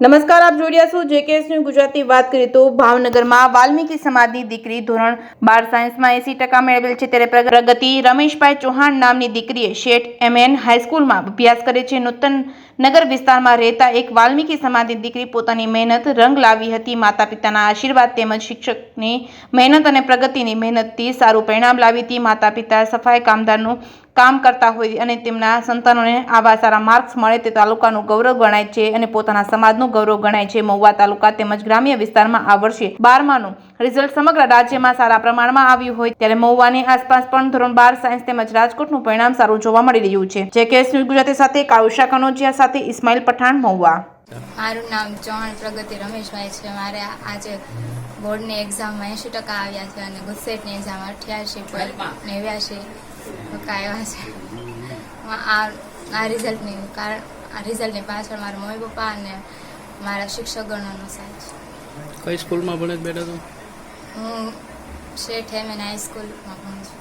નમસ્કાર, આપ જોઈ રહ્યા છો જેકેએસ ન્યૂઝ ગુજરાતી। વાત કરીએ તો ભાવનગરમાં વાલ્મીકી સમાજની દીકરી ધોરણ 12 સાયન્સમાં 80% મેળવેલ છે, ત્યારે પ્રગતિ રમેશભાઈ ચૌહાણ નામની દીકરીએ શેઠ એમએન હાઈસ્કૂલમાં અભ્યાસ કરે છે। નૂતન નગર વિસ્તારમાં રહેતા એક વાલ્મીકી સમાજની દીકરી પોતાની મહેનત રંગ લાવી હતી। માતા પિતાના આશીર્વાદ તેમજ શિક્ષકની મહેનત અને પ્રગતિની મહેનતથી સારું પરિણામ લાવી હતી। માતા પિતા સફાઈ કામદારનું કામ કરતા હોય અને તેમના સંતાનોને આવા સારા માર્ક્સ મળે તે તાલુકાનું ગૌરવ ગણાય છે અને પોતાના સમાજનું ગૌરવ ગણાય છે। મહુવા તાલુકા તેમજ ગ્રામ્ય વિસ્તારમાં આ વર્ષે 12માનું રિઝલ્ટ સમગ્ર રાજ્યમાં સારા પ્રમાણમાં આવ્યું હોય ત્યારે મહુવાની આસપાસ પણ ધોરણ 12 સાયન્સ તેમજ રાજકોટનું પરિણામ સારું જોવા મળી રહ્યું છે। જેકેએસ ન્યૂઝ ગુજરાતી સાથે કાળુષા કનોજિયા સાથે ઇસ્માઇલ પઠાણ, મહુવા। મારું નામ ચૌહાણ પ્રગતિ રમેશભાઈ છે। મારે આજે બોર્ડની એક્ઝામમાં 80% આવ્યા છે અને ગુજસેટની એક્ઝામ 88.89% આવ્યા છે। આ રિઝલ્ટની પાછળ મારા મમ્મી પપ્પા અને મારા શિક્ષકગણોનો સાથ છે। કઈ સ્કૂલમાં ભણે બેટા તું? હું શેઠ એમએન હાઈસ્કૂલમાં ભણું છું।